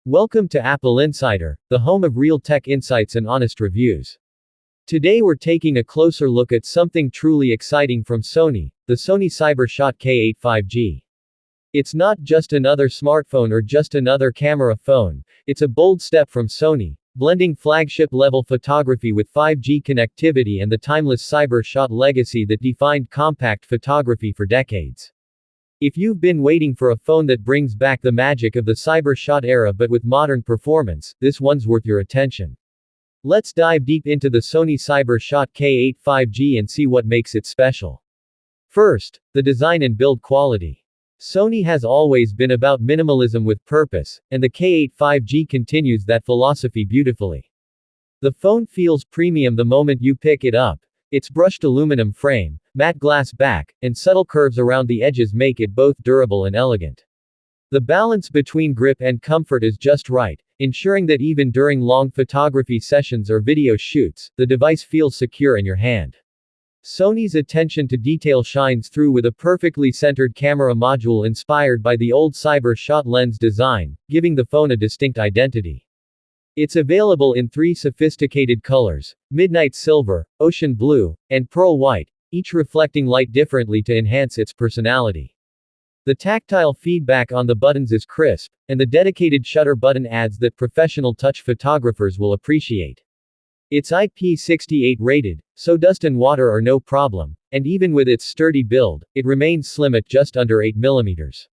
Welcome to Apple Insider, the home of real tech insights and honest reviews. Today we're taking a closer look at something truly exciting from Sony, the Sony Cyber Shot K8 5G. It's not just another smartphone or just another camera phone, it's a bold step from Sony, blending flagship-level photography with 5G connectivity and the timeless Cyber Shot legacy that defined compact photography for decades. If you've been waiting for a phone that brings back the magic of the Cyber Shot era but with modern performance, this one's worth your attention. Let's dive deep into the Sony Cyber Shot K8 5G and see what makes it special. First, the design and build quality. Sony has always been about minimalism with purpose, and the K8 5G continues that philosophy beautifully. The phone feels premium the moment you pick it up. Its brushed aluminum frame, matte glass back, and subtle curves around the edges make it both durable and elegant. The balance between grip and comfort is just right, ensuring that even during long photography sessions or video shoots, the device feels secure in your hand. Sony's attention to detail shines through with a perfectly centered camera module inspired by the old Cyber Shot lens design, giving the phone a distinct identity. It's available in 3 sophisticated colors: midnight silver, ocean blue, and pearl white, each reflecting light differently to enhance its personality. The tactile feedback on the buttons is crisp, and the dedicated shutter button adds that professional touch photographers will appreciate. It's IP68 rated, so dust and water are no problem, and even with its sturdy build, it remains slim at just under 8 mm.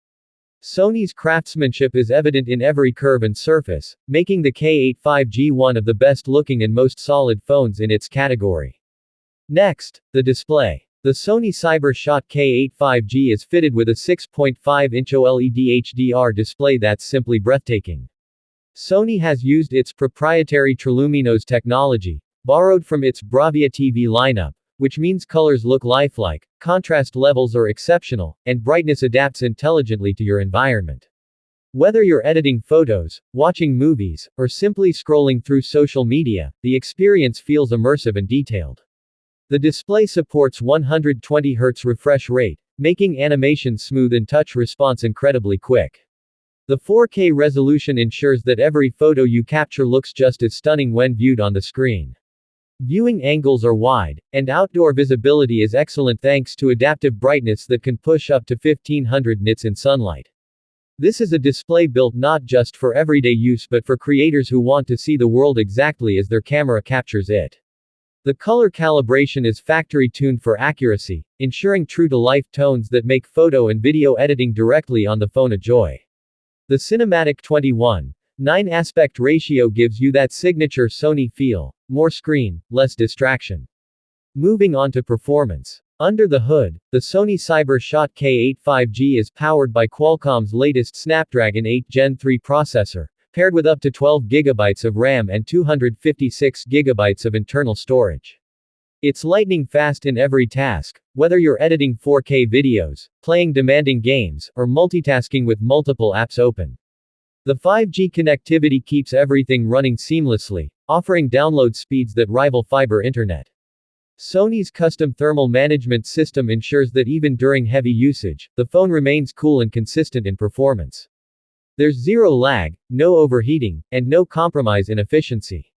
Sony's craftsmanship is evident in every curve and surface, making the K8 5G one of the best-looking and most solid phones in its category. Next, the display. The Sony Cyber Shot K8 5G is fitted with a 6.5-inch OLED HDR display that's simply breathtaking. Sony has used its proprietary Truluminos technology, borrowed from its Bravia TV lineup, which means colors look lifelike, contrast levels are exceptional, and brightness adapts intelligently to your environment. Whether you're editing photos, watching movies, or simply scrolling through social media, the experience feels immersive and detailed. The display supports 120Hz refresh rate, making animation smooth and touch response incredibly quick. The 4K resolution ensures that every photo you capture looks just as stunning when viewed on the screen. Viewing angles are wide, and outdoor visibility is excellent thanks to adaptive brightness that can push up to 1500 nits in sunlight. This is a display built not just for everyday use but for creators who want to see the world exactly as their camera captures it. The color calibration is factory-tuned for accuracy, ensuring true-to-life tones that make photo and video editing directly on the phone a joy. The cinematic 21:9 aspect ratio gives you that signature Sony feel: more screen, less distraction. Moving on to performance. Under the hood, the Sony Cyber Shot K8 5G is powered by Qualcomm's latest Snapdragon 8 Gen 3 processor, paired with up to 12 GB of RAM and 256 GB of internal storage. It's lightning fast in every task, whether you're editing 4K videos, playing demanding games, or multitasking with multiple apps open. The 5G connectivity keeps everything running seamlessly, offering download speeds that rival fiber internet. Sony's custom thermal management system ensures that even during heavy usage, the phone remains cool and consistent in performance. There's zero lag, no overheating, and no compromise in efficiency.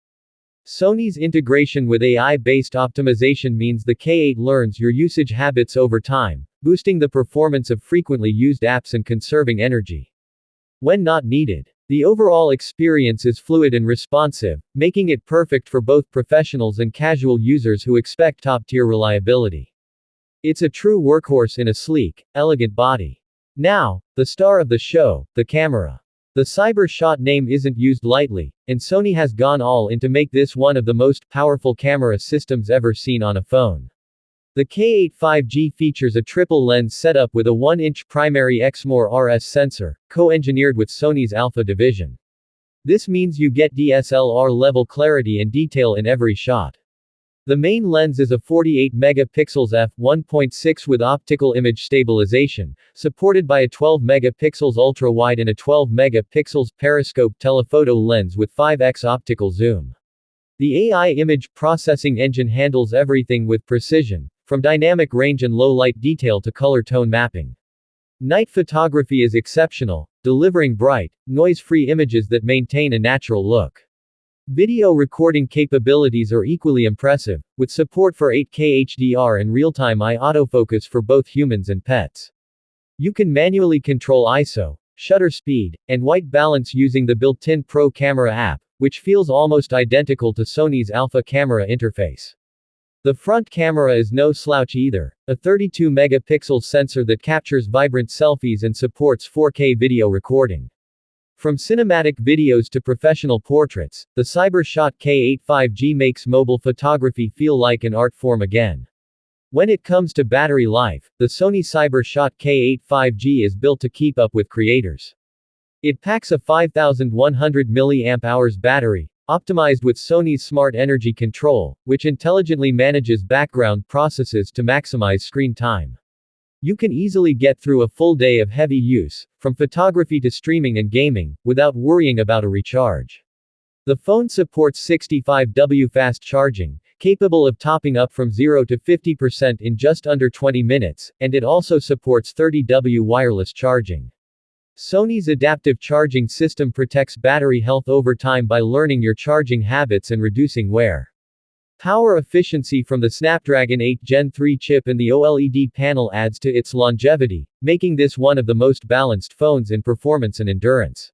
Sony's integration with AI-based optimization means the K8 learns your usage habits over time, boosting the performance of frequently used apps and conserving energy when not needed. The overall experience is fluid and responsive, making it perfect for both professionals and casual users who expect top-tier reliability. It's a true workhorse in a sleek, elegant body. Now, the star of the show, the camera. The Cyber Shot name isn't used lightly, and Sony has gone all in to make this one of the most powerful camera systems ever seen on a phone. The K8 5G features a triple lens setup with a 1-inch primary XMOR-RS sensor, co-engineered with Sony's Alpha division. This means you get DSLR-level clarity and detail in every shot. The main lens is a 48 megapixels f1.6 with optical image stabilization, supported by a 12 megapixels ultra-wide and a 12 megapixels periscope telephoto lens with 5x optical zoom. The AI image processing engine handles everything with precision, from dynamic range and low light detail to color tone mapping. Night photography is exceptional, delivering bright, noise-free images that maintain a natural look. Video recording capabilities are equally impressive, with support for 8K HDR and real-time eye autofocus for both humans and pets. You can manually control ISO, shutter speed, and white balance using the built-in Pro Camera app, which feels almost identical to Sony's Alpha camera interface. The front camera is no slouch either, a 32-megapixel sensor that captures vibrant selfies and supports 4K video recording. From cinematic videos to professional portraits, the Cyber Shot K8 5G makes mobile photography feel like an art form again. When it comes to battery life, the Sony Cyber Shot K8 5G is built to keep up with creators. It packs a 5100 mAh battery, optimized with Sony's Smart Energy Control, which intelligently manages background processes to maximize screen time. You can easily get through a full day of heavy use, from photography to streaming and gaming, without worrying about a recharge. The phone supports 65W fast charging, capable of topping up from 0 to 50% in just under 20 minutes, and it also supports 30W wireless charging. Sony's adaptive charging system protects battery health over time by learning your charging habits and reducing wear. Power efficiency from the Snapdragon 8 Gen 3 chip in the OLED panel adds to its longevity, making this one of the most balanced phones in performance and endurance.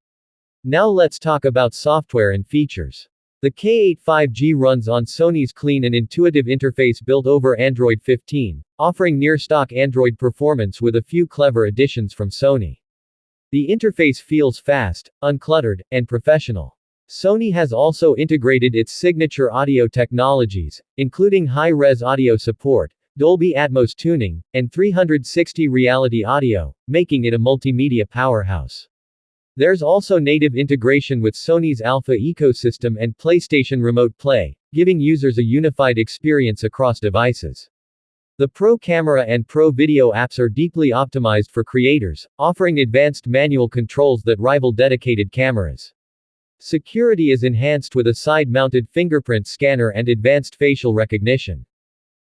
Now let's talk about software and features. The K8 5G runs on Sony's clean and intuitive interface built over Android 15, offering near-stock Android performance with a few clever additions from Sony. The interface feels fast, uncluttered, and professional. Sony has also integrated its signature audio technologies, including high-res audio support, Dolby Atmos tuning, and 360 reality audio, making it a multimedia powerhouse. There's also native integration with Sony's Alpha ecosystem and PlayStation Remote Play, giving users a unified experience across devices. The Pro Camera and Pro Video apps are deeply optimized for creators, offering advanced manual controls that rival dedicated cameras. Security is enhanced with a side-mounted fingerprint scanner and advanced facial recognition.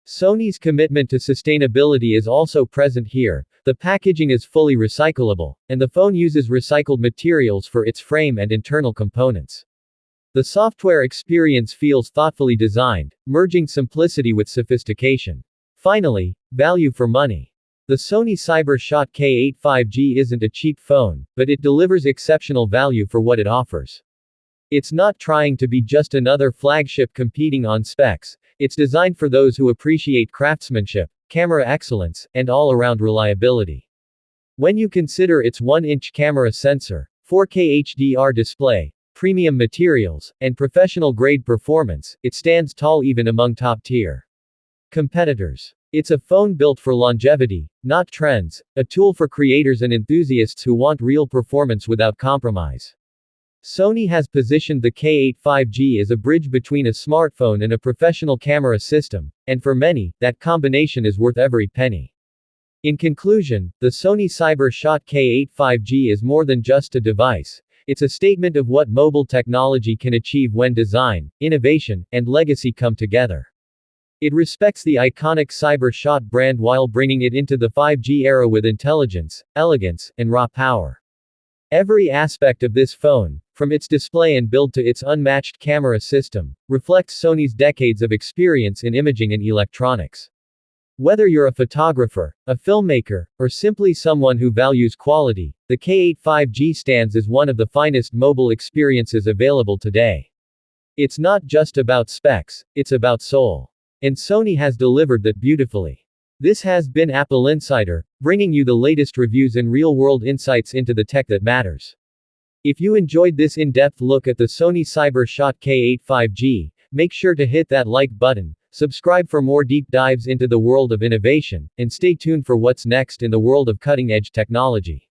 Sony's commitment to sustainability is also present here. The packaging is fully recyclable, and the phone uses recycled materials for its frame and internal components. The software experience feels thoughtfully designed, merging simplicity with sophistication. Finally, value for money. The Sony Cyber Shot K8 5G isn't a cheap phone, but it delivers exceptional value for what it offers. It's not trying to be just another flagship competing on specs. It's designed for those who appreciate craftsmanship, camera excellence, and all-around reliability. When you consider its 1-inch camera sensor, 4K HDR display, premium materials, and professional-grade performance, it stands tall even among top-tier competitors. It's a phone built for longevity, not trends, a tool for creators and enthusiasts who want real performance without compromise. Sony has positioned the K8 5G as a bridge between a smartphone and a professional camera system, and for many, that combination is worth every penny. In conclusion, the Sony Cyber Shot K8 5G is more than just a device. It's a statement of what mobile technology can achieve when design, innovation, and legacy come together. It respects the iconic Cyber Shot brand while bringing it into the 5G era with intelligence, elegance, and raw power. Every aspect of this phone, from its display and build to its unmatched camera system, reflects Sony's decades of experience in imaging and electronics. Whether you're a photographer, a filmmaker, or simply someone who values quality, the K8 5G stands as one of the finest mobile experiences available today. It's not just about specs, it's about soul. And Sony has delivered that beautifully. This has been appleInsider, bringing you the latest reviews and real-world insights into the tech that matters. If you enjoyed this in-depth look at the Sony Cyber Shot K8 5G, make sure to hit that like button, subscribe for more deep dives into the world of innovation, and stay tuned for what's next in the world of cutting-edge technology.